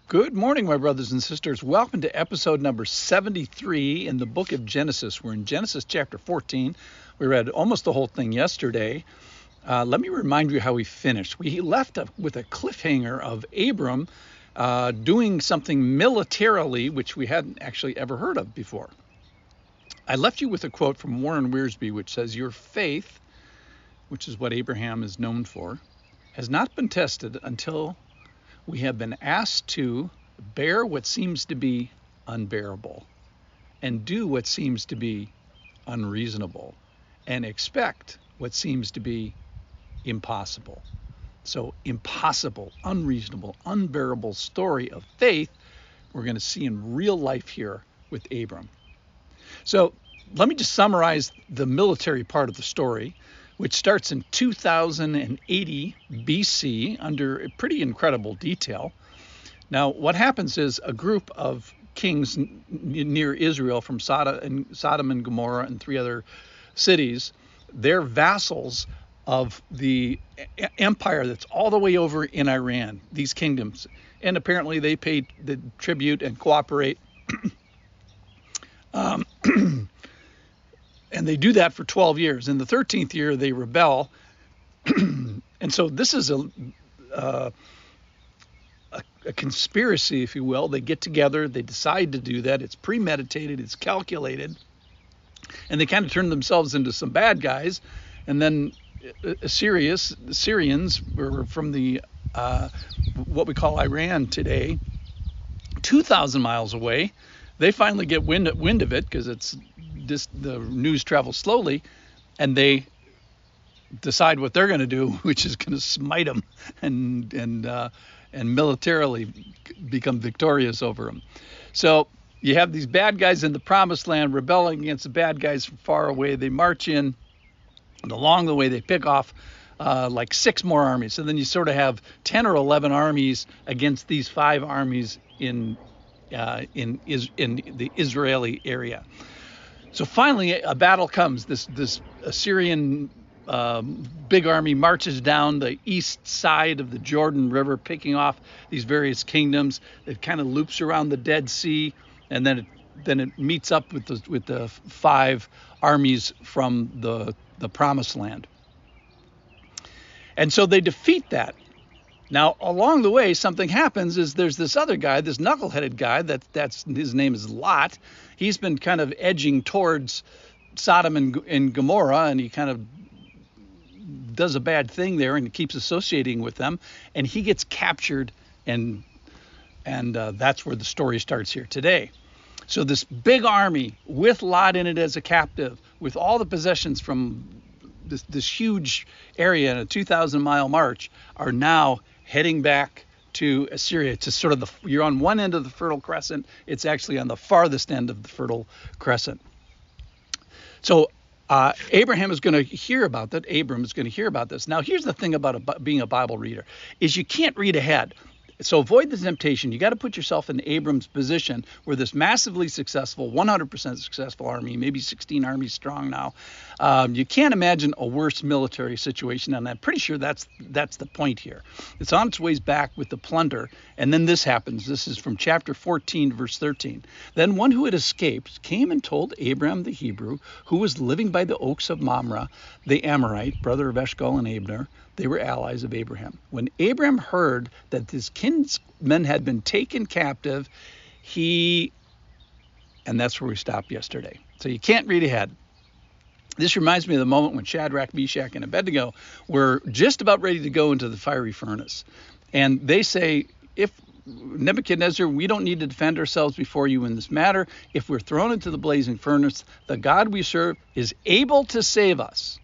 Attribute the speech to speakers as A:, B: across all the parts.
A: Good morning, my brothers and sisters. Welcome to episode number 73 in the book of Genesis. We're in Genesis chapter 14. We read almost the whole thing yesterday. Let me remind you how we finished. We left with a cliffhanger of Abram doing something militarily, which we hadn't actually ever heard of before. I left you with a quote from Warren Wiersbe, which says, "Your faith," which is what Abraham is known for, "has not been tested until we have been asked to bear what seems to be unbearable and do what seems to be unreasonable and expect what seems to be impossible." So impossible, unreasonable, unbearable story of faith we're going to see in real life here with Abram. So let me just summarize the military part of the story, which starts in 2080 BC under pretty incredible detail. Now, what happens is a group of kings near Israel from Sodom and Gomorrah and three other cities, they're vassals of the empire that's all the way over in Iran, these kingdoms. And apparently they pay the tribute and cooperate. And they do that for 12 years. In the 13th year, they rebel. And so this is a conspiracy, if you will. They get together. They decide to do that. It's premeditated. It's calculated. And they kind of turn themselves into some bad guys. And then Syrians were from the what we call Iran today, 2,000 miles away. They finally get wind of it because the news travels slowly, and they decide what they're going to do, which is going to smite them and militarily become victorious over them. So you have these bad guys in the promised land rebelling against the bad guys from far away. They march in, and along the way they pick off like 6 more armies. So then you sort of have 10 or 11 armies against these 5 armies in the Israeli area. So finally, a battle comes. This Assyrian big army marches down the east side of the Jordan River, picking off these various kingdoms. It kind of loops around the Dead Sea, and then it meets up with the 5 armies from the Promised Land. And so they defeat that. Now, along the way, something happens. Is there's this other guy, this knuckle-headed guy, that's his name is Lot. He's been kind of edging towards Sodom and Gomorrah, and he kind of does a bad thing there and keeps associating with them, and he gets captured, and that's where the story starts here today. So this big army with Lot in it as a captive, with all the possessions from this huge area in a 2,000-mile march, are now heading back to Assyria. It's sort of you're on one end of the Fertile Crescent. It's actually on the farthest end of the Fertile Crescent. So Abraham is going to hear about that. Abram is going to hear about this. Now, here's the thing about being a Bible reader, is you can't read ahead. So avoid the temptation. You got to put yourself in Abram's position, where this massively successful, 100% successful army, maybe 16 armies strong now. You can't imagine a worse military situation, and I'm pretty sure that's the point here. It's on its ways back with the plunder, and then this happens. This is from chapter 14, verse 13. "Then one who had escaped came and told Abram the Hebrew, who was living by the oaks of Mamre, the Amorite, brother of Eshcol and Abner. They were allies of Abraham. When Abram heard that his kinsmen had been taken captive, and that's where we stopped yesterday. So you can't read ahead. This reminds me of the moment when Shadrach, Meshach, and Abednego were just about ready to go into the fiery furnace. And they say, "If Nebuchadnezzar, we don't need to defend ourselves before you in this matter. If we're thrown into the blazing furnace, the God we serve is able to save us.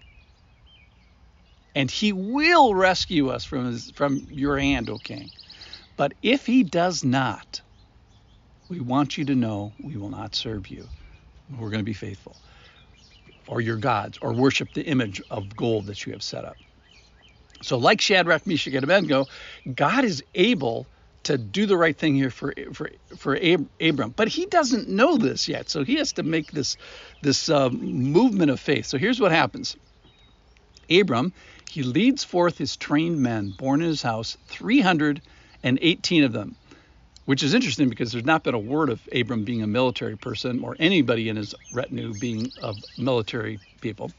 A: And he will rescue us from your hand, O king. But if he does not, we want you to know we will not serve you. We're going to be faithful, or your gods, or worship the image of gold that you have set up." So like Shadrach, Meshach, and Abednego, God is able to do the right thing here for Abram. But he doesn't know this yet, so he has to make this movement of faith. So here's what happens. Abram, he leads forth his trained men born in his house, 318 of them. which is interesting because there's not been a word of Abram being a military person or anybody in his retinue being of military people.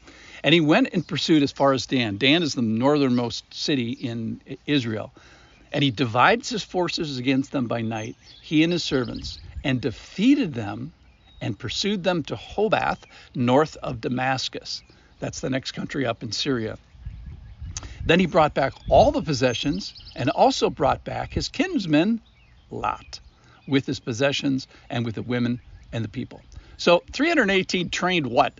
A: And he went and pursued as far as Dan. Dan is the northernmost city in Israel. And he divides his forces against them by night, he and his servants, and defeated them and pursued them to Hobath, north of Damascus. That's the next country up in Syria. Then he brought back all the possessions and also brought back his kinsman Lot with his possessions and with the women and the people. So 318 trained what?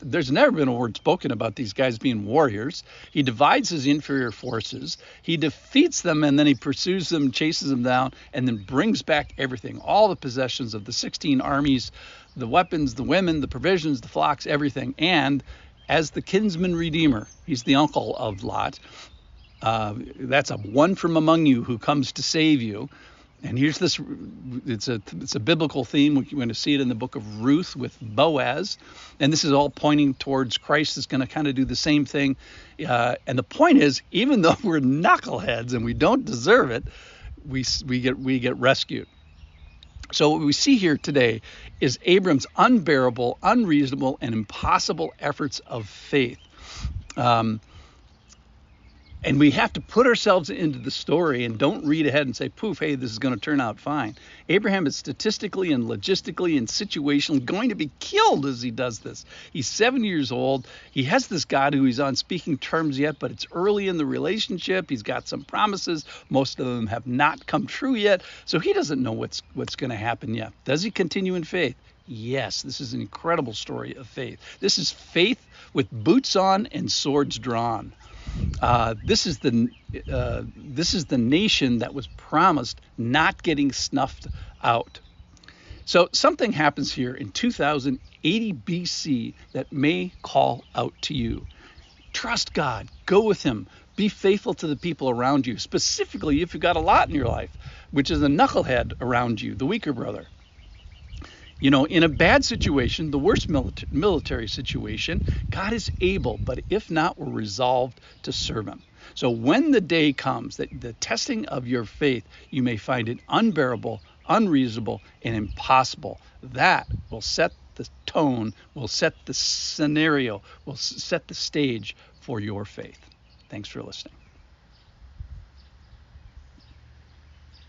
A: There's never been a word spoken about these guys being warriors. He divides his inferior forces. He defeats them, and then he pursues them, chases them down, and then brings back everything, all the possessions of the 16 armies, the weapons, the women, the provisions, the flocks, everything. And as the kinsman redeemer, he's the uncle of Lot. That's a one from among you who comes to save you. And here's this, it's a biblical theme. We're going to see it in the book of Ruth with Boaz. And this is all pointing towards Christ is going to kind of do the same thing. And the point is, even though we're knuckleheads and we don't deserve it, we get rescued. So what we see here today is Abram's unbearable, unreasonable, and impossible efforts of faith. And we have to put ourselves into the story and don't read ahead and say, poof, hey, this is going to turn out fine. Abraham is statistically and logistically and situationally going to be killed as he does this. He's 7 years old. He has this God who he's on speaking terms yet, but it's early in the relationship. He's got some promises. Most of them have not come true yet. So he doesn't know what's going to happen yet. Does he continue in faith? Yes, this is an incredible story of faith. This is faith with boots on and swords drawn. This is the nation that was promised not getting snuffed out. So something happens here in 2080 BC that may call out to you. Trust God. Go with him. Be faithful to the people around you, specifically if you've got a lot in your life, which is a knucklehead around you, the weaker brother. You know, in a bad situation, the worst military situation, God is able, but if not, we're resolved to serve him. So when the day comes that the testing of your faith, you may find it unbearable, unreasonable, and impossible. That will set the tone, will set the scenario, will set the stage for your faith. Thanks for listening.